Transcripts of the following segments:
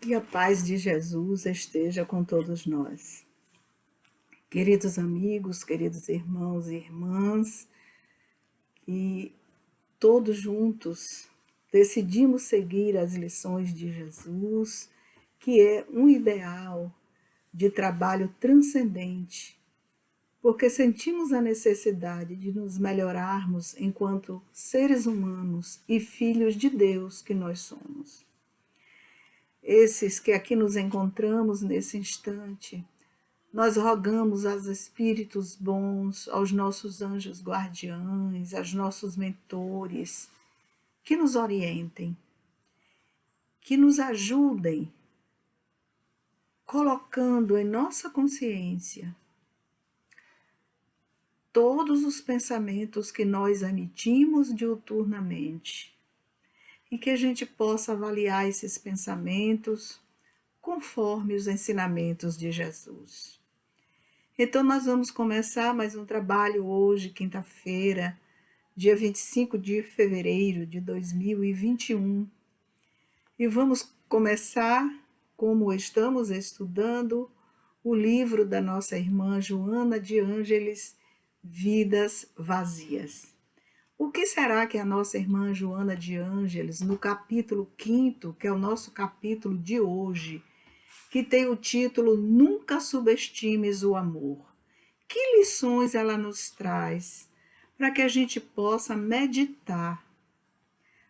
Que a paz de Jesus esteja com todos nós. Queridos amigos, queridos irmãos e irmãs, que todos juntos decidimos seguir as lições de Jesus, que é um ideal de trabalho transcendente, porque sentimos a necessidade de nos melhorarmos enquanto seres humanos e filhos de Deus que nós somos. Esses que aqui nos encontramos nesse instante, nós rogamos aos espíritos bons, aos nossos anjos guardiães, aos nossos mentores, que nos orientem, que nos ajudem, colocando em nossa consciência todos os pensamentos que nós emitimos diuturnamente e que a gente possa avaliar esses pensamentos conforme os ensinamentos de Jesus. Então, nós vamos começar mais um trabalho hoje, quinta-feira, dia 25 de fevereiro de 2021. E vamos começar, como estamos estudando, o livro da nossa irmã Joana de Ângeles, Vidas Vazias. O que será que a nossa irmã Joana de Ângeles, no capítulo 5º, que é o nosso capítulo de hoje, que tem o título Nunca Subestimes o Amor. Que lições ela nos traz para que a gente possa meditar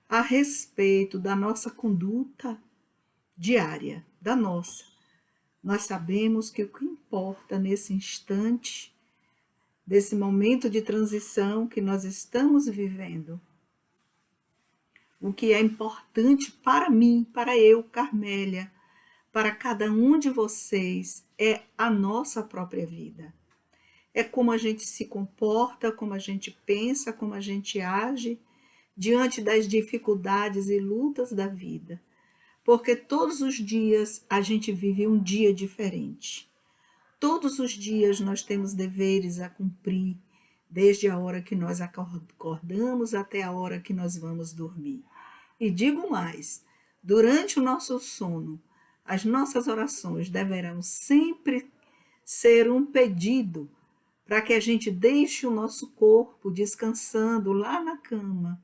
a respeito da nossa conduta diária, da nossa. Nós sabemos que o que importa nesse instante, desse momento de transição que nós estamos vivendo, o que é importante para mim, para eu, Carmélia, para cada um de vocês, é a nossa própria vida. É como a gente se comporta, como a gente pensa, como a gente age diante das dificuldades e lutas da vida. Porque todos os dias a gente vive um dia diferente. Todos os dias nós temos deveres a cumprir, desde a hora que nós acordamos até a hora que nós vamos dormir. E digo mais, durante o nosso sono, as nossas orações deverão sempre ser um pedido para que a gente deixe o nosso corpo descansando lá na cama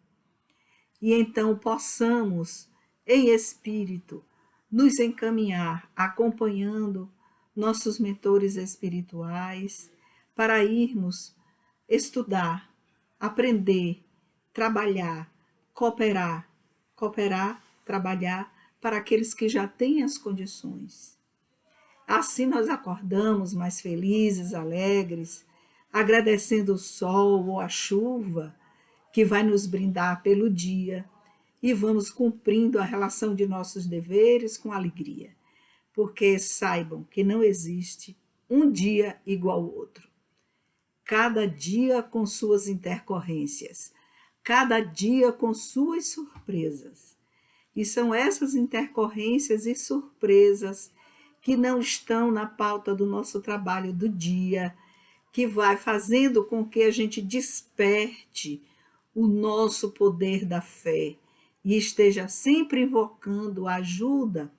e então possamos, em espírito, nos encaminhar acompanhando nossos mentores espirituais para irmos estudar, aprender, trabalhar, cooperar, trabalhar para aqueles que já têm as condições. Assim nós acordamos mais felizes, alegres, agradecendo o sol ou a chuva que vai nos brindar pelo dia e vamos cumprindo a relação de nossos deveres com alegria, porque saibam que não existe um dia igual ao outro. Cada dia com suas intercorrências, cada dia com suas surpresas. E são essas intercorrências e surpresas que não estão na pauta do nosso trabalho do dia, que vai fazendo com que a gente desperte o nosso poder da fé e esteja sempre invocando a ajuda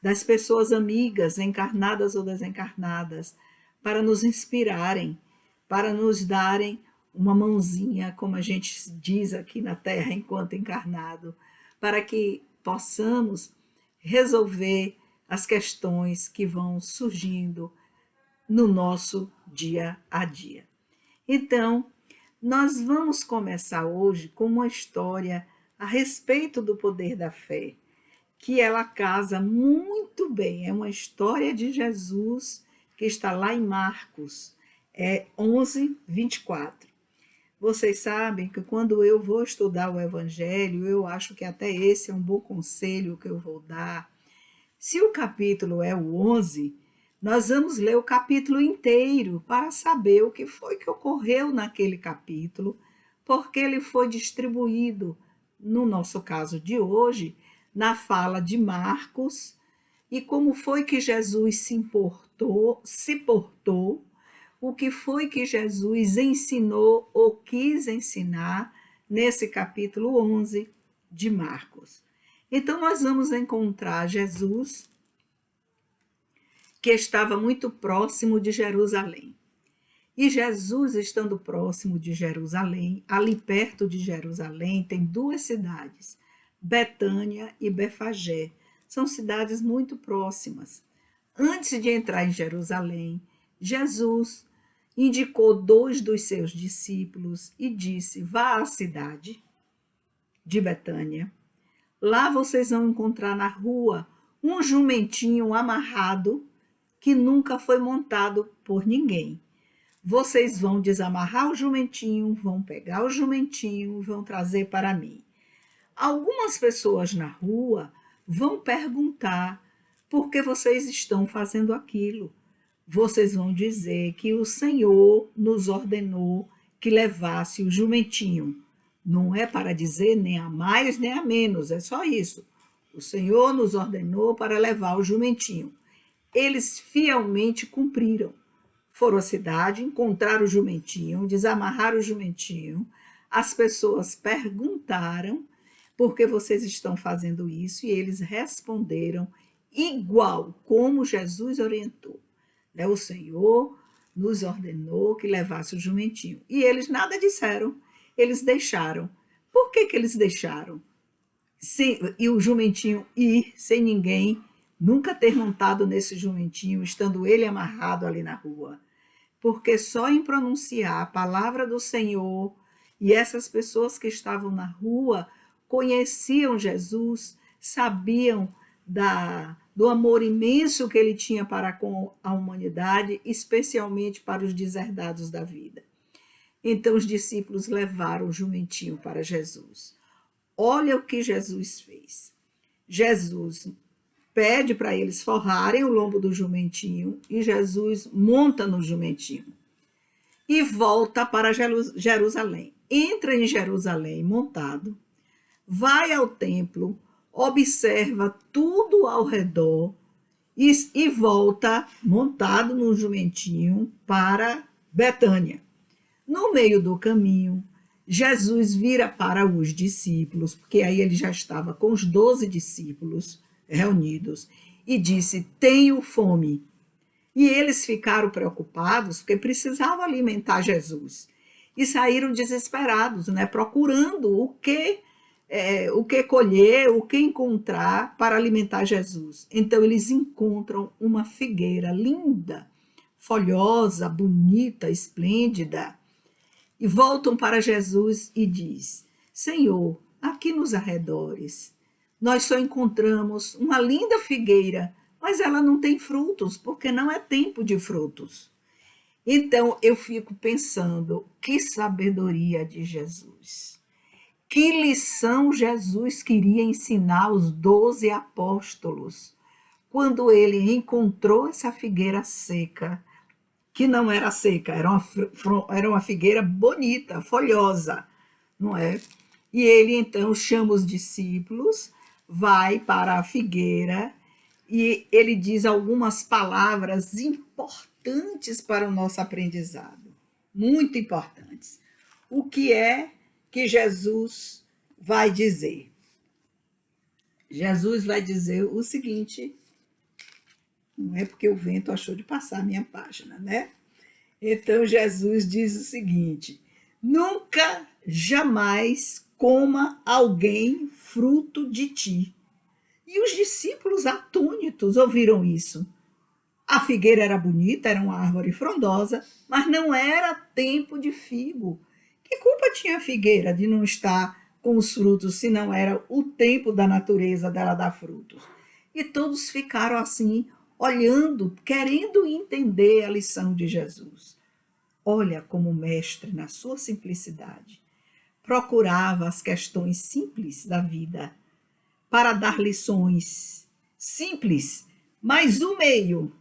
das pessoas amigas, encarnadas ou desencarnadas, para nos inspirarem, para nos darem uma mãozinha, como a gente diz aqui na Terra enquanto encarnado, para que possamos resolver as questões que vão surgindo no nosso dia a dia. Então, nós vamos começar hoje com uma história a respeito do poder da fé, que ela casa muito bem. É uma história de Jesus que está lá em Marcos 11, 24. Vocês sabem que quando eu vou estudar o Evangelho, eu acho que até esse é um bom conselho que eu vou dar. Se o capítulo é o 11, nós vamos ler o capítulo inteiro para saber o que foi que ocorreu naquele capítulo, porque ele foi distribuído, no nosso caso de hoje, na fala de Marcos, e como foi que Jesus se portou, o que foi que Jesus ensinou ou quis ensinar nesse capítulo 11 de Marcos. Então, nós vamos encontrar Jesus que estava muito próximo de Jerusalém. E Jesus, estando próximo de Jerusalém, ali perto de Jerusalém, tem duas cidades, Betânia e Befagé. São cidades muito próximas. Antes de entrar em Jerusalém, Jesus indicou dois dos seus discípulos e disse: vá à cidade de Betânia. Lá vocês vão encontrar na rua um jumentinho amarrado que nunca foi montado por ninguém. Vocês vão desamarrar o jumentinho, vão pegar o jumentinho, vão trazer para mim. Algumas pessoas na rua vão perguntar por que vocês estão fazendo aquilo. Vocês vão dizer que o Senhor nos ordenou que levasse o jumentinho. Não é para dizer nem a mais nem a menos, é só isso. O Senhor nos ordenou para levar o jumentinho. Eles fielmente cumpriram. Foram à cidade, encontraram o jumentinho, desamarraram o jumentinho. As pessoas perguntaram por que vocês estão fazendo isso e eles responderam igual como Jesus orientou. O Senhor nos ordenou que levasse o jumentinho. E eles nada disseram, eles deixaram. Por que eles deixaram? E o jumentinho ir sem ninguém nunca ter montado nesse jumentinho, estando ele amarrado ali na rua. Porque só em pronunciar a palavra do Senhor, e essas pessoas que estavam na rua conheciam Jesus, sabiam do amor imenso que ele tinha para com a humanidade, especialmente para os deserdados da vida. Então os discípulos levaram o jumentinho para Jesus. Olha o que Jesus fez. Jesus pede para eles forrarem o lombo do jumentinho e Jesus monta no jumentinho e volta para Jerusalém. Entra em Jerusalém montado, vai ao templo, observa tudo ao redor e volta montado no jumentinho para Betânia. No meio do caminho, Jesus vira para os discípulos, porque aí ele já estava com os 12 discípulos reunidos, e disse: tenho fome. E eles ficaram preocupados, porque precisavam alimentar Jesus. E saíram desesperados, procurando o que colher, o que encontrar para alimentar Jesus. Então eles encontram uma figueira linda, folhosa, bonita, esplêndida, e voltam para Jesus e diz: Senhor, aqui nos arredores, nós só encontramos uma linda figueira, mas ela não tem frutos, porque não é tempo de frutos. Então eu fico pensando, que sabedoria de Jesus. Que lição Jesus queria ensinar aos 12 apóstolos, quando ele encontrou essa figueira seca, que não era seca, era uma figueira bonita, folhosa, não é? E ele então chama os discípulos, vai para a figueira e ele diz algumas palavras importantes para o nosso aprendizado, muito importantes. O que é que Jesus vai dizer? Jesus vai dizer o seguinte, não é porque o vento achou de passar a minha página, né? Então Jesus diz o seguinte: nunca, jamais coma alguém fruto de ti. E os discípulos atônitos ouviram isso. A figueira era bonita, era uma árvore frondosa, mas não era tempo de figo. Que culpa tinha a figueira de não estar com os frutos, se não era o tempo da natureza dela dar frutos? E todos ficaram assim, olhando, querendo entender a lição de Jesus. Olha como o mestre, na sua simplicidade, procurava as questões simples da vida para dar lições simples, mas o meio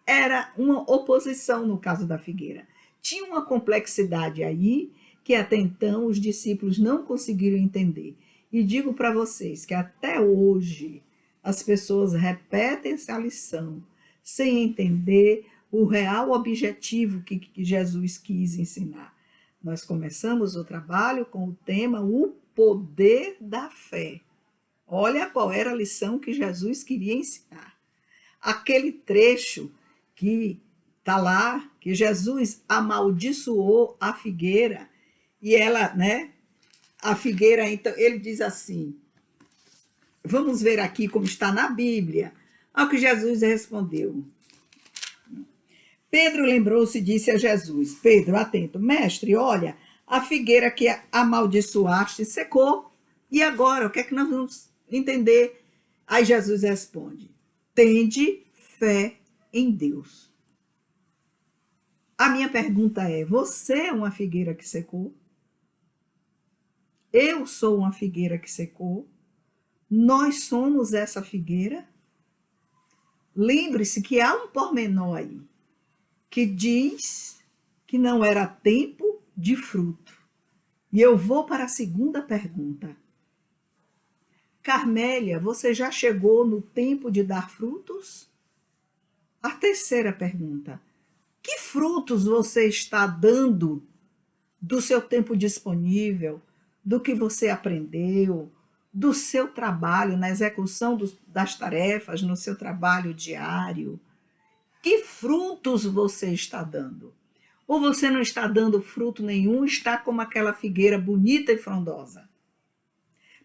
era uma oposição no caso da figueira. Tinha uma complexidade aí que até então os discípulos não conseguiram entender. E digo para vocês que até hoje as pessoas repetem essa lição sem entender o real objetivo que Jesus quis ensinar. Nós começamos o trabalho com o tema O Poder da Fé. Olha qual era a lição que Jesus queria ensinar. Aquele trecho que está lá, que Jesus amaldiçoou a figueira, e ela, né, a figueira, então, ele diz assim, vamos ver aqui como está na Bíblia, ao que Jesus respondeu. Pedro lembrou-se e disse a Jesus, Pedro, atento, mestre, olha, a figueira que amaldiçoaste secou, e agora, o que é que nós vamos entender? Aí Jesus responde, tende fé em Deus. A minha pergunta é, você é uma figueira que secou? Eu sou uma figueira que secou? Nós somos essa figueira? Lembre-se que há um pormenor aí, que diz que não era tempo de fruto. E eu vou para a segunda pergunta. Carmélia, você já chegou no tempo de dar frutos? A terceira pergunta. Que frutos você está dando do seu tempo disponível, do que você aprendeu, do seu trabalho, na execução das tarefas, no seu trabalho diário? Que frutos você está dando? Ou você não está dando fruto nenhum, está como aquela figueira bonita e frondosa?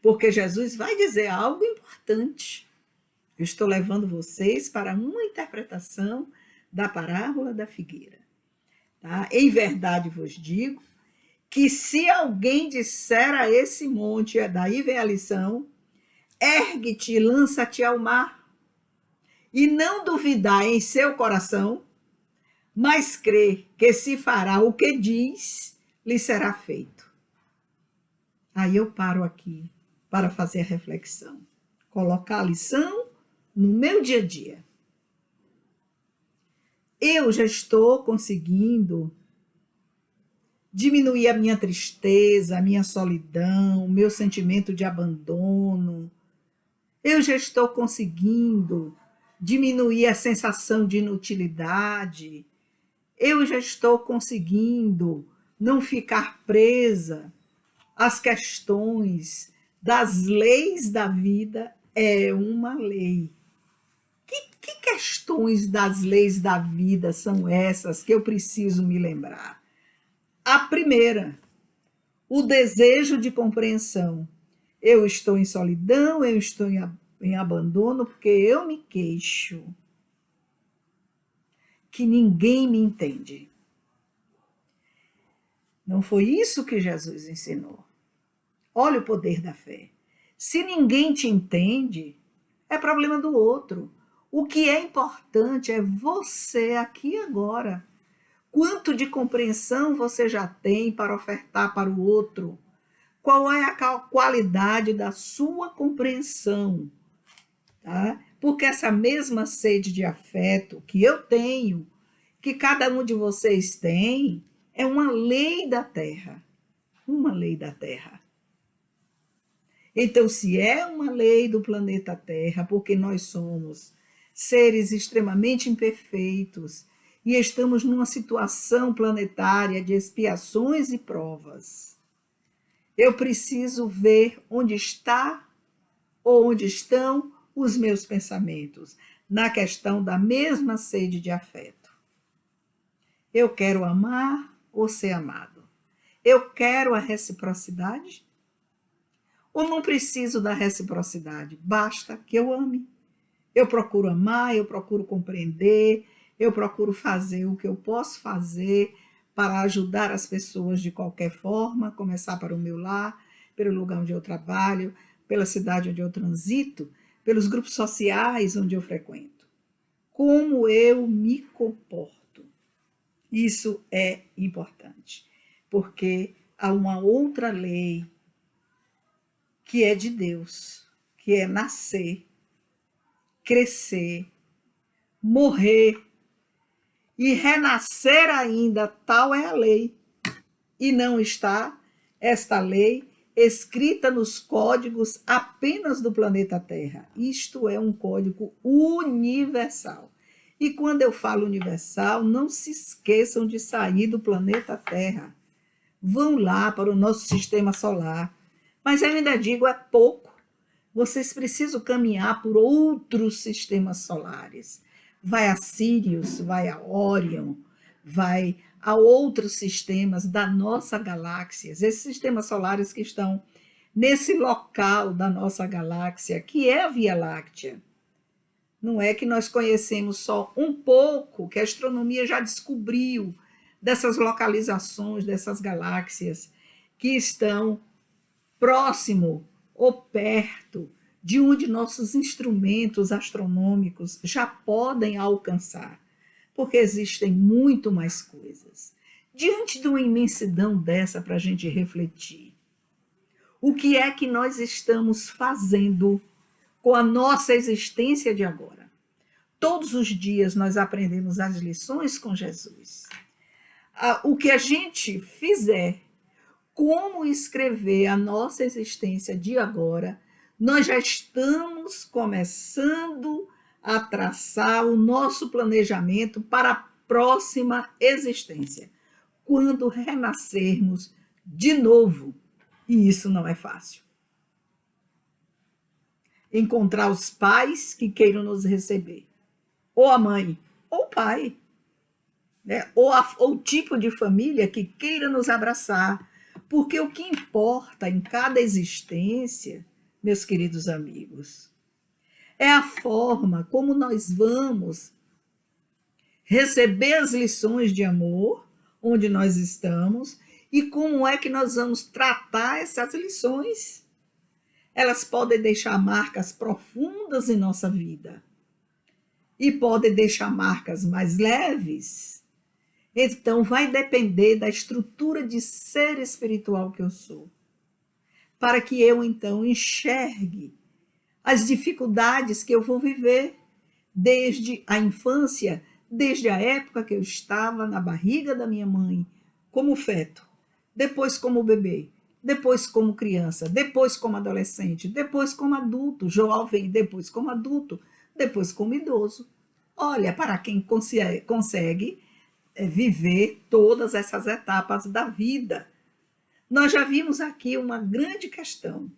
Porque Jesus vai dizer algo importante. Eu estou levando vocês para uma interpretação da parábola da figueira. Tá? Em verdade vos digo que se alguém disser a esse monte, daí vem a lição, ergue-te e lança-te ao mar, e não duvidar em seu coração, mas crê que se fará o que diz, lhe será feito. Aí eu paro aqui para fazer a reflexão, colocar a lição no meu dia a dia. Eu já estou conseguindo diminuir a minha tristeza, a minha solidão, o meu sentimento de abandono. Eu já estou conseguindo diminuir a sensação de inutilidade. Eu já estou conseguindo não ficar presa às questões das leis da vida. É uma lei. Que questões das leis da vida são essas que eu preciso me lembrar? A primeira, o desejo de compreensão. Eu estou em solidão, eu estou em abandono porque eu me queixo que ninguém me entende. Não foi isso que Jesus ensinou. Olha o poder da fé. Se ninguém te entende, é problema do outro. O que é importante é você aqui e agora. Quanto de compreensão você já tem para ofertar para o outro? Qual é a qualidade da sua compreensão? Tá? Porque essa mesma sede de afeto que eu tenho, que cada um de vocês tem, é uma lei da Terra. Uma lei da Terra. Então, se é uma lei do planeta Terra, porque nós somos seres extremamente imperfeitos e estamos numa situação planetária de expiações e provas, eu preciso ver onde está ou onde estão os meus pensamentos na questão da mesma sede de afeto. Eu quero amar ou ser amado? Eu quero a reciprocidade? Ou não preciso da reciprocidade? Basta que eu ame. Eu procuro amar, eu procuro compreender, eu procuro fazer o que eu posso fazer para ajudar as pessoas de qualquer forma, começar para o meu lar, pelo lugar onde eu trabalho, pela cidade onde eu transito, pelos grupos sociais onde eu frequento. Como eu me comporto. Isso é importante, porque há uma outra lei que é de Deus, que é nascer, crescer, morrer e renascer ainda, tal é a lei. E não está esta lei escrita nos códigos apenas do planeta Terra. Isto é um código universal. E quando eu falo universal, não se esqueçam de sair do planeta Terra. Vão lá para o nosso sistema solar. Mas eu ainda digo, é pouco. Vocês precisam caminhar por outros sistemas solares. vai a Sirius, vai a Órion, vai a outros sistemas da nossa galáxia, esses sistemas solares que estão nesse local da nossa galáxia, que é a Via Láctea. Não é que nós conhecemos só um pouco, que a astronomia já descobriu dessas localizações, dessas galáxias que estão próximo ou perto de onde nossos instrumentos astronômicos já podem alcançar, porque existem muito mais coisas. Diante de uma imensidão dessa para a gente refletir, o que é que nós estamos fazendo com a nossa existência de agora? Todos os dias nós aprendemos as lições com Jesus. O que a gente fizer, como escrever a nossa existência de agora, nós já estamos começando a traçar o nosso planejamento para a próxima existência, quando renascermos de novo. E isso não é fácil. Encontrar os pais que queiram nos receber, ou a mãe, ou o pai, né? ou o tipo de família que queira nos abraçar, porque o que importa em cada existência, meus queridos amigos, é a forma como nós vamos receber as lições de amor onde nós estamos e como é que nós vamos tratar essas lições. Elas podem deixar marcas profundas em nossa vida e podem deixar marcas mais leves. Então, vai depender da estrutura de ser espiritual que eu sou, para que eu, então, enxergue as dificuldades que eu vou viver desde a infância, desde a época que eu estava na barriga da minha mãe, como feto, depois como bebê, depois como criança, depois como adolescente, depois como adulto, jovem, depois como adulto, depois como idoso. Olha, para quem consegue viver todas essas etapas da vida. Nós já vimos aqui uma grande questão,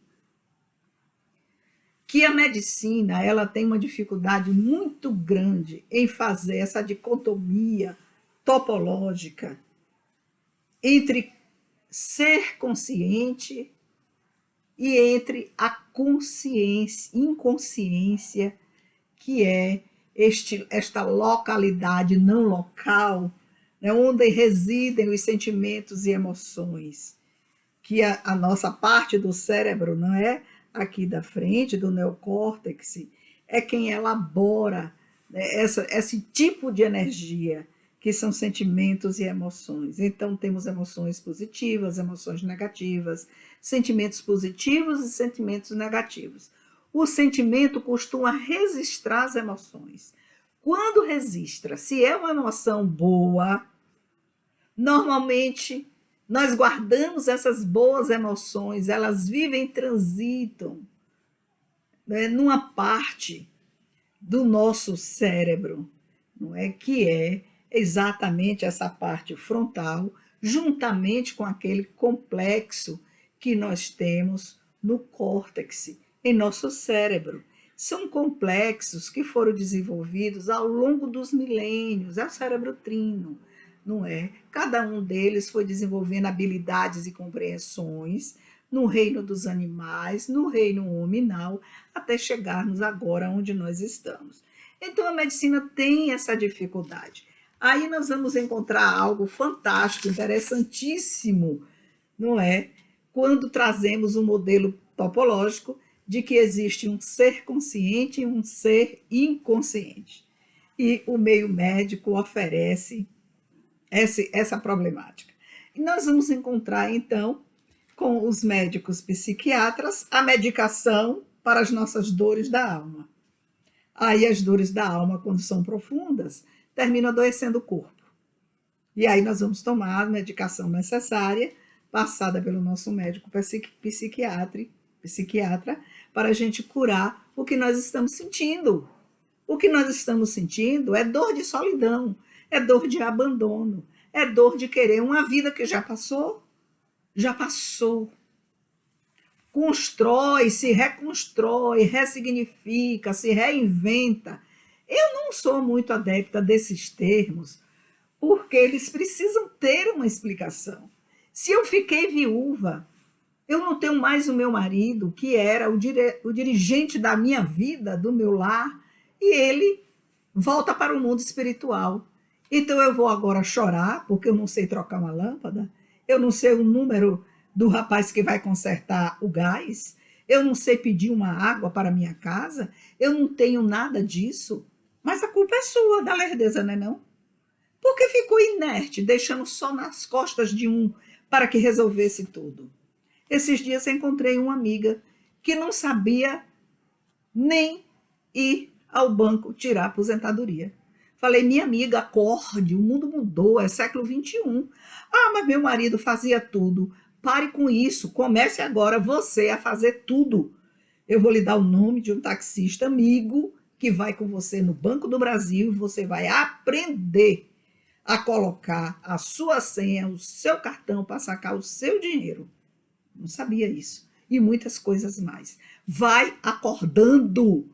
que a medicina ela tem uma dificuldade muito grande em fazer essa dicotomia topológica entre ser consciente e entre a consciência, inconsciência, que é esta localidade não local, né, onde residem os sentimentos e emoções, que a nossa parte do cérebro, não é aqui da frente, do neocórtex, é quem elabora, né, esse tipo de energia, que são sentimentos e emoções. Então, temos emoções positivas, emoções negativas, sentimentos positivos e sentimentos negativos. O sentimento costuma registrar as emoções. Quando registra, se é uma emoção boa, normalmente nós guardamos essas boas emoções, elas vivem, transitam, né, numa parte do nosso cérebro, não é? Que é exatamente essa parte frontal, juntamente com aquele complexo que nós temos no córtex, em nosso cérebro. São complexos que foram desenvolvidos ao longo dos milênios, é o cérebro trino, não é? Cada um deles foi desenvolvendo habilidades e compreensões no reino dos animais, no reino hominal, até chegarmos agora onde nós estamos. Então a medicina tem essa dificuldade. Aí nós vamos encontrar algo fantástico, interessantíssimo, não é? Quando trazemos um modelo topológico de que existe um ser consciente e um ser inconsciente. E o meio médico oferece essa problemática. E nós vamos encontrar, então, com os médicos psiquiatras, a medicação para as nossas dores da alma. Aí as dores da alma, quando são profundas, terminam adoecendo o corpo. E aí nós vamos tomar a medicação necessária, passada pelo nosso médico psiquiatra, para a gente curar o que nós estamos sentindo. O que nós estamos sentindo é dor de solidão, é dor de abandono, é dor de querer uma vida que já passou. Já passou. Constrói, se reconstrói, ressignifica, se reinventa Eu não sou muito adepta desses termos, porque eles precisam ter uma explicação. Se eu fiquei viúva, eu não tenho mais o meu marido, que era o dirigente da minha vida, do meu lar, e ele volta para o mundo espiritual. Então eu vou agora chorar, porque eu não sei trocar uma lâmpada, eu não sei o número do rapaz que vai consertar o gás, eu não sei pedir uma água para minha casa, eu não tenho nada disso. Mas a culpa é sua, da lerdeza, não é não? Porque ficou inerte, deixando só nas costas de um para que resolvesse tudo. Esses dias eu encontrei uma amiga que não sabia nem ir ao banco tirar a aposentadoria. Falei, minha amiga, acorde, o mundo mudou, é século XXI. Ah, mas meu marido fazia tudo. Pare com isso, comece agora você a fazer tudo. Eu vou lhe dar o nome de um taxista amigo que vai com você no Banco do Brasil e você vai aprender a colocar a sua senha, o seu cartão para sacar o seu dinheiro. Não sabia isso. E muitas coisas mais. Vai acordando.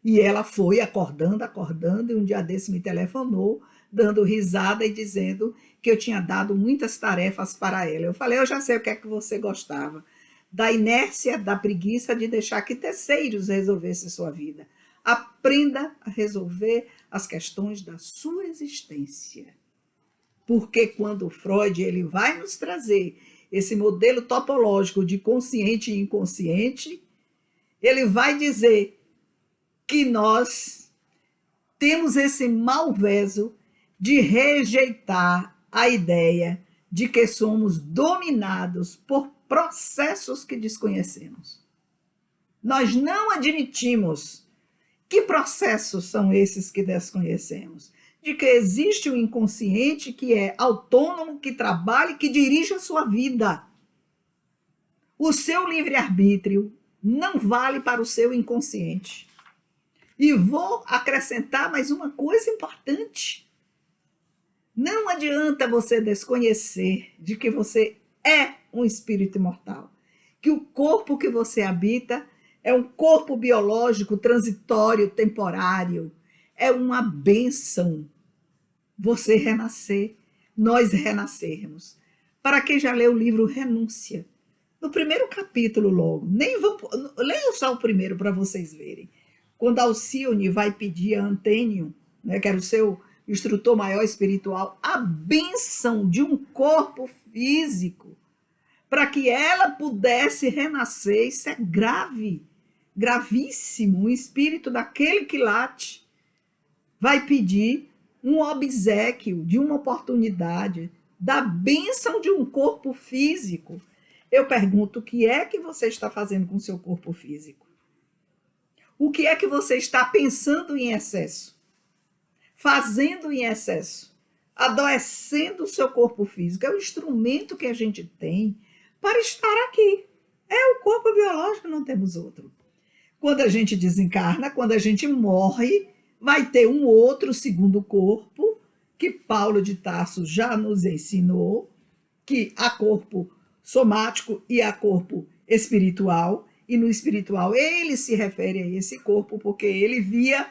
E ela foi acordando, acordando, e um dia desse me telefonou, dando risada e dizendo que eu tinha dado muitas tarefas para ela. Eu falei, eu já sei o que é que você gostava. Da inércia, da preguiça de deixar que terceiros resolvessem sua vida. Aprenda a resolver as questões da sua existência. Porque quando Freud ele vai nos trazer esse modelo topológico de consciente e inconsciente, ele vai dizer que nós temos esse malveso de rejeitar a ideia de que somos dominados por processos que desconhecemos. Nós não admitimos que processos são esses que desconhecemos. De que existe um inconsciente que é autônomo, que trabalha e que dirige a sua vida. O seu livre-arbítrio não vale para o seu inconsciente. E vou acrescentar mais uma coisa importante. Não adianta você desconhecer de que você é um espírito imortal, que o corpo que você habita é um corpo biológico transitório, temporário, é uma bênção você renascer, nós renascermos. Para quem já leu o livro Renúncia, no primeiro capítulo logo, leiam só o primeiro para vocês verem. Quando Alcione vai pedir a Antênio, né, que era o seu instrutor maior espiritual, a bênção de um corpo físico, para que ela pudesse renascer, isso é grave, gravíssimo. O espírito daquele que late vai pedir um obséquio de uma oportunidade, da bênção de um corpo físico. Eu pergunto, o que é que você está fazendo com o seu corpo físico? O que é que você está pensando em excesso? Fazendo em excesso? Adoecendo o seu corpo físico? É o instrumento que a gente tem para estar aqui. É o corpo biológico, não temos outro. Quando a gente desencarna, quando a gente morre, vai ter um outro segundo corpo, que Paulo de Tarso já nos ensinou, que há corpo somático e há corpo espiritual, e no espiritual ele se refere a esse corpo, porque ele via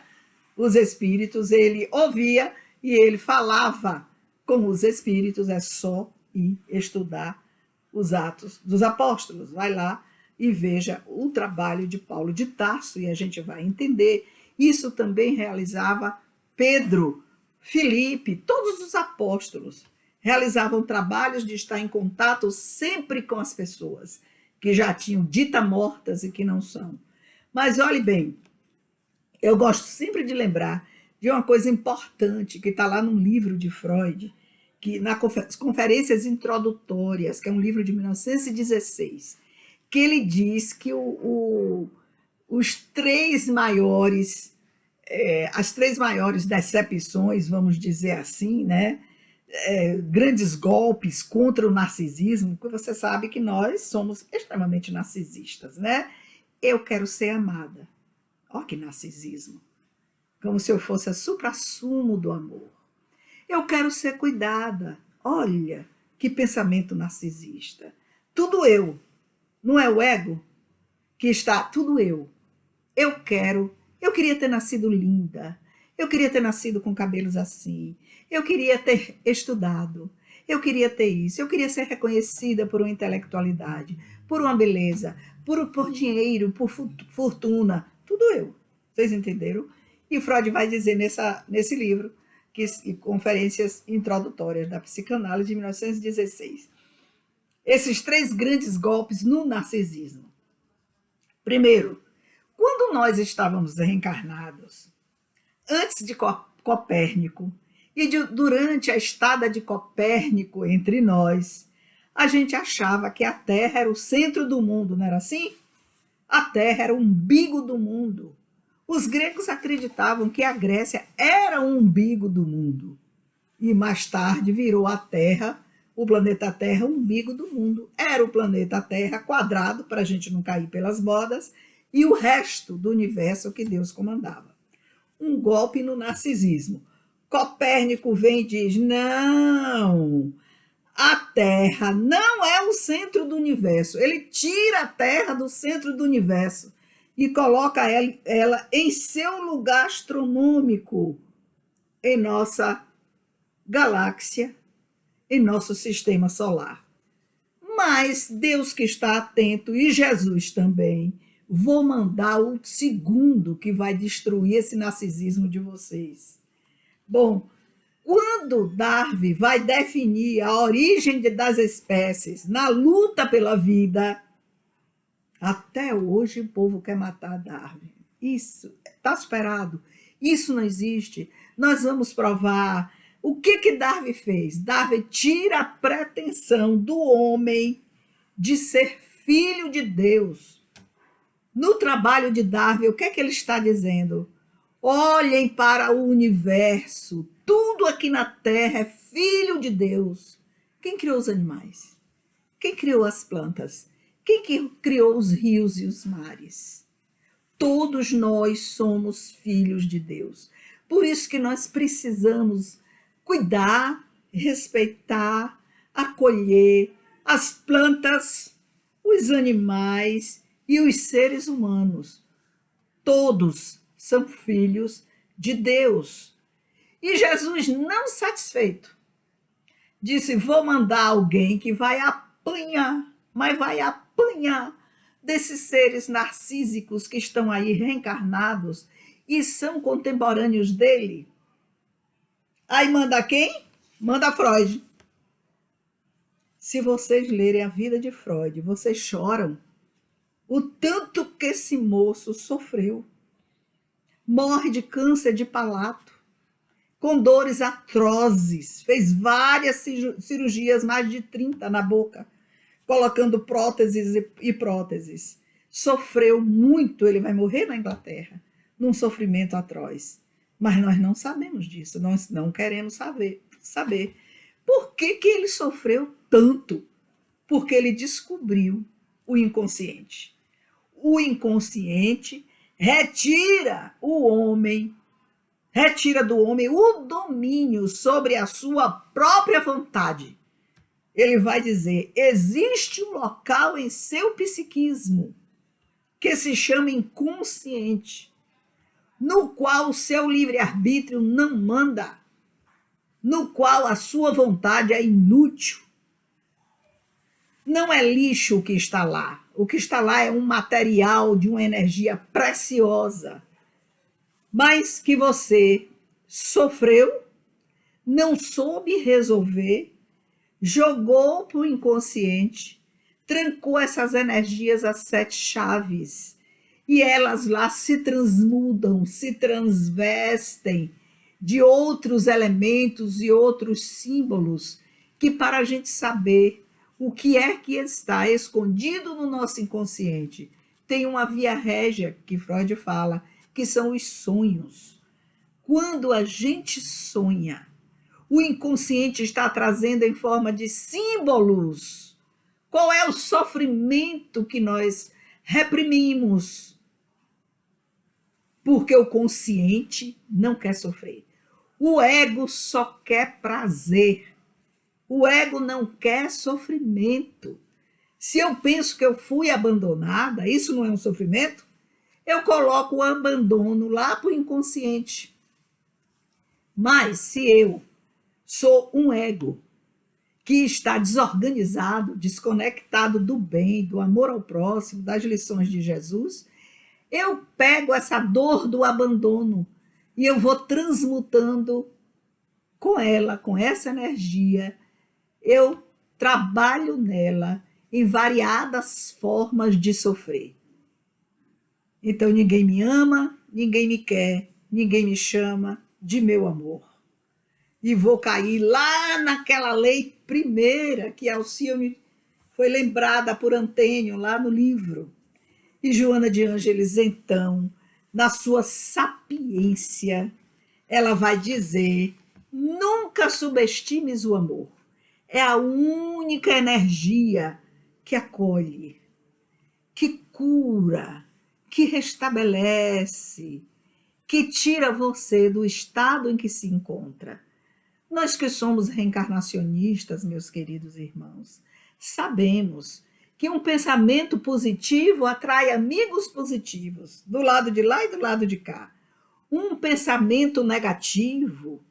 os espíritos, ele ouvia e ele falava com os espíritos. É só ir estudar os Atos dos Apóstolos. Vai lá e veja o trabalho de Paulo de Tarso e a gente vai entender. Isso também realizava Pedro, Filipe, todos os apóstolos realizavam trabalhos de estar em contato sempre com as pessoas que já tinham dita mortas e que não são. Mas olhe bem, eu gosto sempre de lembrar de uma coisa importante que está lá no livro de Freud, que nas Conferências Introdutórias, que é um livro de 1916, que ele diz que os três maiores, as três maiores decepções, vamos dizer assim, né? Grandes golpes contra o narcisismo, porque você sabe que nós somos extremamente narcisistas, né? Eu quero ser amada. Olha que narcisismo. Como se eu fosse a suprassumo do amor. Eu quero ser cuidada. Olha que pensamento narcisista. Tudo eu. Não é o ego que está tudo eu. Eu queria ter nascido linda. Eu queria ter nascido com cabelos assim. Eu queria ter estudado. Eu queria ter isso. Eu queria ser reconhecida por uma intelectualidade, por uma beleza, por dinheiro, por fortuna. Tudo eu. Vocês entenderam? E Freud vai dizer nesse livro, Conferências Introdutórias da Psicanálise, de 1916, esses 3 grandes golpes no narcisismo. Primeiro, quando nós estávamos reencarnados, antes de Copérnico e durante a estada de Copérnico entre nós, a gente achava que a Terra era o centro do mundo, não era assim? A Terra era o umbigo do mundo. Os gregos acreditavam que a Grécia era o umbigo do mundo. E mais tarde virou a Terra, o planeta Terra, o umbigo do mundo. Era o planeta Terra quadrado, para a gente não cair pelas bordas, e o resto do universo que Deus comandava. Um golpe no narcisismo. Copérnico vem e diz: não, a Terra não é o centro do universo. Ele tira a Terra do centro do universo e coloca ela em seu lugar astronômico em nossa galáxia, em nosso sistema solar. Mas Deus que está atento, e Jesus também, vou mandar o segundo que vai destruir esse narcisismo de vocês. Bom, quando Darwin vai definir a origem das espécies na luta pela vida, até hoje o povo quer matar Darwin. Isso está superado. Isso não existe. Nós vamos provar. O que Darwin fez? Darwin tira a pretensão do homem de ser filho de Deus. No trabalho de Darwin, o que ele está dizendo? Olhem para o universo. Tudo aqui na Terra é filho de Deus. Quem criou os animais? Quem criou as plantas? Quem criou os rios e os mares? Todos nós somos filhos de Deus. Por isso que nós precisamos cuidar, respeitar, acolher as plantas, os animais e os seres humanos. Todos são filhos de Deus. E Jesus, não satisfeito, disse: vou mandar alguém que vai apanhar, mas vai apanhar desses seres narcísicos que estão aí reencarnados e são contemporâneos dele. Aí manda quem? Manda Freud. Se vocês lerem a vida de Freud, vocês choram o tanto que esse moço sofreu. Morre de câncer de palato, com dores atrozes, fez várias cirurgias, mais de 30 na boca, colocando próteses e próteses. Sofreu muito, ele vai morrer na Inglaterra, num sofrimento atroz. Mas nós não sabemos disso, nós não queremos saber. Por que ele sofreu tanto? Porque ele descobriu o inconsciente. O inconsciente retira do homem o domínio sobre a sua própria vontade. Ele vai dizer: existe um local em seu psiquismo que se chama inconsciente, no qual o seu livre-arbítrio não manda, no qual a sua vontade é inútil. Não é lixo o que está lá. O que está lá é um material de uma energia preciosa, mas que você sofreu, não soube resolver, jogou para o inconsciente, trancou essas energias às 7 chaves, e elas lá se transmudam, se transvestem de outros elementos e outros símbolos, que para a gente saber o que é que está escondido no nosso inconsciente, tem uma via régia que Freud fala, que são os sonhos. Quando a gente sonha, o inconsciente está trazendo em forma de símbolos. Qual é o sofrimento que nós reprimimos? Porque o consciente não quer sofrer. O ego só quer prazer. O ego não quer sofrimento. Se eu penso que eu fui abandonada, isso não é um sofrimento? Eu coloco o abandono lá para o inconsciente. Mas se eu sou um ego que está desorganizado, desconectado do bem, do amor ao próximo, das lições de Jesus, eu pego essa dor do abandono e eu vou transmutando com ela, com essa energia, eu trabalho nela em variadas formas de sofrer. Então ninguém me ama, ninguém me quer, ninguém me chama de meu amor. E vou cair lá naquela lei primeira que Alcione foi lembrada por Antênio lá no livro. E Joana de Ângeles, então, na sua sapiência, ela vai dizer: nunca subestimes o amor. É a única energia que acolhe, que cura, que restabelece, que tira você do estado em que se encontra. Nós que somos reencarnacionistas, meus queridos irmãos, sabemos que um pensamento positivo atrai amigos positivos, do lado de lá e do lado de cá. Um pensamento negativo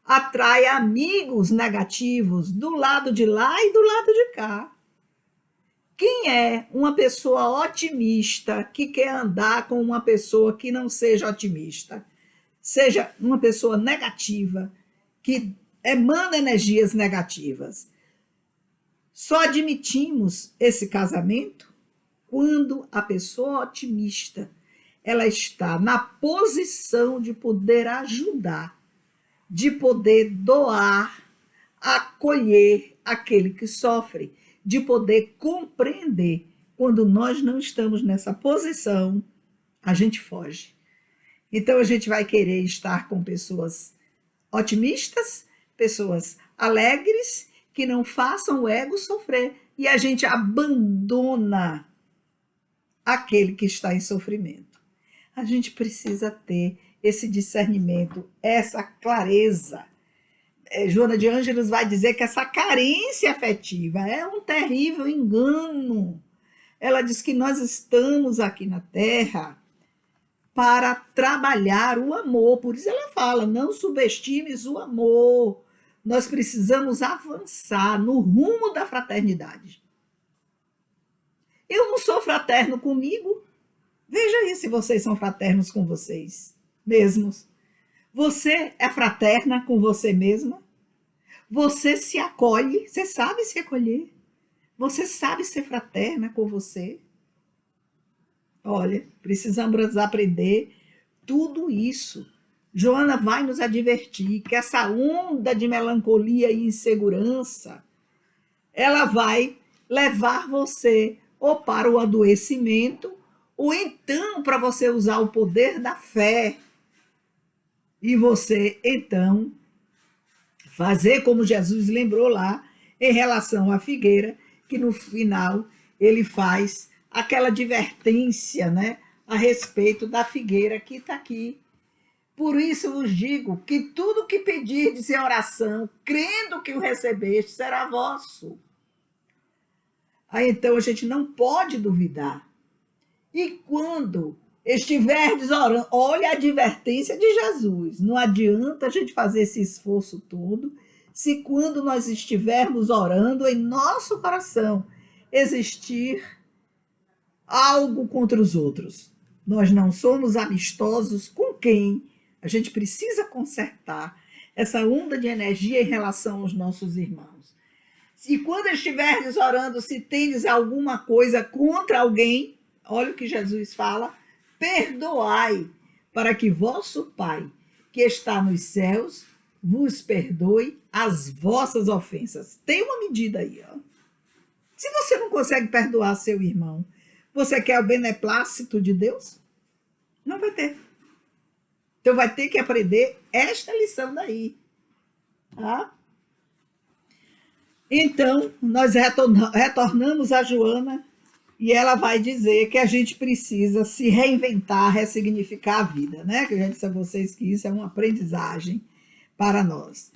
atrai amigos negativos, do lado de lá e do lado de cá. Quem é uma pessoa otimista que quer andar com uma pessoa que não seja otimista? Seja uma pessoa negativa, que emana energias negativas. Só admitimos esse casamento quando a pessoa otimista ela está na posição de poder ajudar, de poder doar, acolher aquele que sofre, de poder compreender. Quando nós não estamos nessa posição, a gente foge. Então a gente vai querer estar com pessoas otimistas, pessoas alegres, que não façam o ego sofrer. E a gente abandona aquele que está em sofrimento. A gente precisa ter esse discernimento, essa clareza. Joana de Ângeles vai dizer que essa carência afetiva é um terrível engano. Ela diz que nós estamos aqui na Terra para trabalhar o amor. Por isso ela fala, não subestimes o amor. Nós precisamos avançar no rumo da fraternidade. Eu não sou fraterno comigo. Veja aí se vocês são fraternos com vocês mesmos. Você é fraterna com você mesma? Você se acolhe? Você sabe se acolher? Você sabe ser fraterna com você? Olha, precisamos aprender tudo isso. Joana vai nos advertir que essa onda de melancolia e insegurança, ela vai levar você ou para o adoecimento, ou então para você usar o poder da fé e você, então, fazer como Jesus lembrou lá em relação à figueira, que no final ele faz aquela advertência, né, a respeito da figueira que está aqui. Por isso vos digo que tudo que pedirdes em oração, crendo que o recebeste, será vosso. Aí então a gente não pode duvidar. E quando estiverdes orando, olha a advertência de Jesus, não adianta a gente fazer esse esforço todo, se quando nós estivermos orando em nosso coração existir algo contra os outros. Nós não somos amistosos com quem? A gente precisa consertar essa onda de energia em relação aos nossos irmãos. E quando estiverdes orando, se tendes alguma coisa contra alguém, olha o que Jesus fala, perdoai, para que vosso Pai, que está nos céus, vos perdoe as vossas ofensas. Tem uma medida aí, ó. Se você não consegue perdoar seu irmão, você quer o beneplácito de Deus? Não vai ter. Então vai ter que aprender esta lição daí. Tá? Então, nós retornamos a Joana e ela vai dizer que a gente precisa se reinventar, ressignificar a vida, né? Que eu já disse a vocês que isso é uma aprendizagem para nós.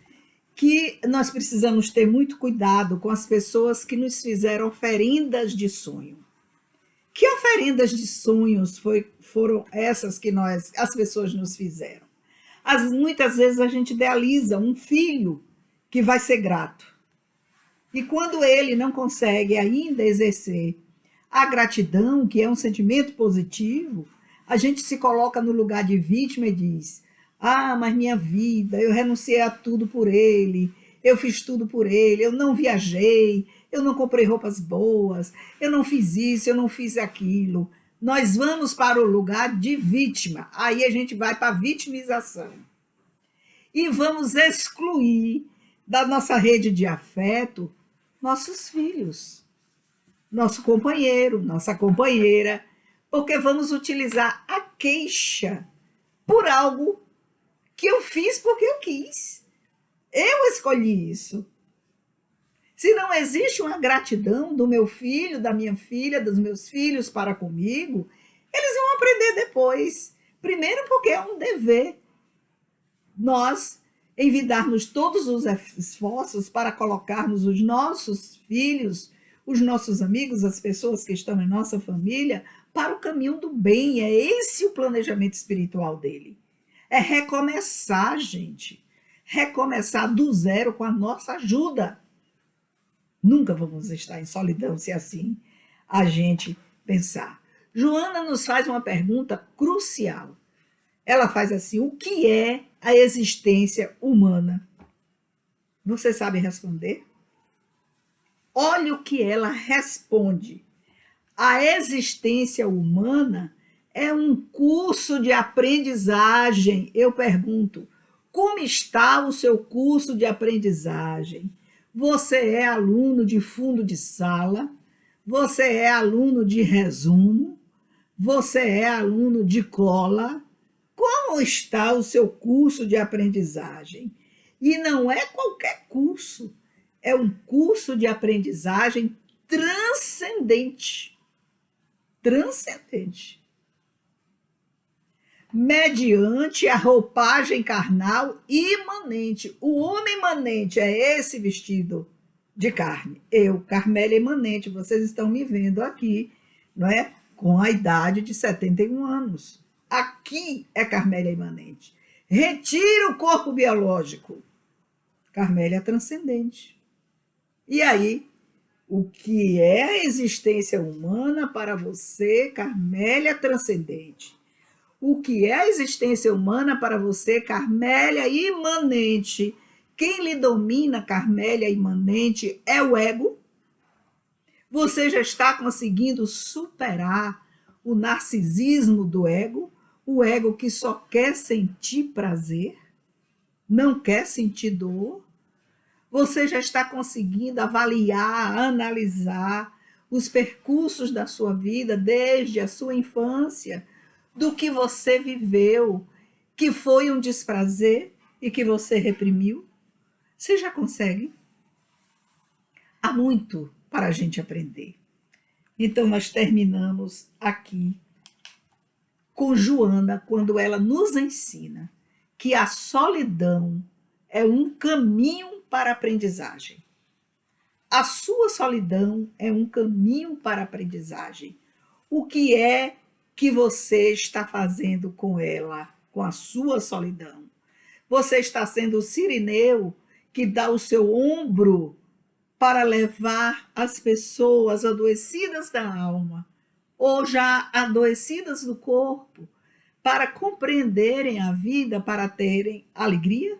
Que nós precisamos ter muito cuidado com as pessoas que nos fizeram oferendas de sonho. Que oferendas de sonhos foram essas que as pessoas nos fizeram? Muitas vezes a gente idealiza um filho que vai ser grato. E quando ele não consegue ainda exercer a gratidão, que é um sentimento positivo, a gente se coloca no lugar de vítima e diz: ah, mas minha vida, eu renunciei a tudo por ele, eu fiz tudo por ele, eu não viajei, eu não comprei roupas boas, eu não fiz isso, eu não fiz aquilo. Nós vamos para o lugar de vítima, aí a gente vai para a vitimização. E vamos excluir da nossa rede de afeto nossos filhos, nosso companheiro, nossa companheira, porque vamos utilizar a queixa por algo que eu fiz porque eu quis. Eu escolhi isso. Se não existe uma gratidão do meu filho, da minha filha, dos meus filhos para comigo, eles vão aprender depois. Primeiro porque é um dever. Nós envidarmos todos os esforços para colocarmos os nossos filhos, os nossos amigos, as pessoas que estão em nossa família, para o caminho do bem. É esse o planejamento espiritual dele. É recomeçar, gente. Recomeçar do zero com a nossa ajuda. Nunca vamos estar em solidão se assim a gente pensar. Joana nos faz uma pergunta crucial. Ela faz assim: o que é a existência humana? Você sabe responder? Olha o que ela responde. A existência humana é um curso de aprendizagem. Eu pergunto, como está o seu curso de aprendizagem? Você é aluno de fundo de sala? Você é aluno de resumo? Você é aluno de cola? Como está o seu curso de aprendizagem? E não é qualquer curso, é um curso de aprendizagem transcendente. Transcendente. Mediante a roupagem carnal imanente. O homem imanente é esse vestido de carne. Eu, Carmélia imanente, vocês estão me vendo aqui, não é? Com a idade de 71 anos. Aqui é Carmélia imanente. Retira o corpo biológico. Carmélia transcendente. E aí, o que é a existência humana para você, Carmélia transcendente? O que é a existência humana para você, Carmélia imanente? Quem lhe domina, Carmélia imanente, é o ego? Você já está conseguindo superar o narcisismo do ego? O ego que só quer sentir prazer, não quer sentir dor? Você já está conseguindo avaliar, analisar os percursos da sua vida desde a sua infância, do que você viveu, que foi um desprazer e que você reprimiu? Você já consegue? Há muito para a gente aprender. Então, nós terminamos aqui com Joana, quando ela nos ensina que a solidão é um caminho para a aprendizagem. A sua solidão é um caminho para a aprendizagem. O que é que você está fazendo com ela, com a sua solidão? Você está sendo o sirineu que dá o seu ombro para levar as pessoas adoecidas da alma ou já adoecidas do corpo para compreenderem a vida, para terem alegria?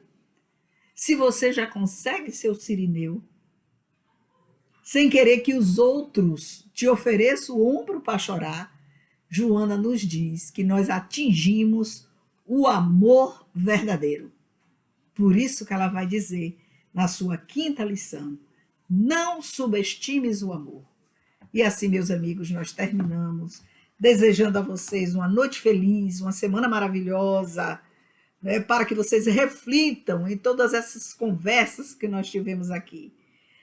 Se você já consegue ser o sirineu, sem querer que os outros te ofereçam o ombro para chorar, Joana nos diz que nós atingimos o amor verdadeiro. Por isso que ela vai dizer na sua quinta lição: não subestimes o amor. E assim, meus amigos, nós terminamos desejando a vocês uma noite feliz, uma semana maravilhosa, né, para que vocês reflitam em todas essas conversas que nós tivemos aqui,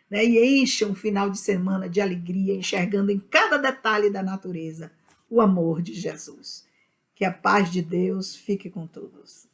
né, e encham o final de semana de alegria, enxergando em cada detalhe da natureza o amor de Jesus. Que a paz de Deus fique com todos.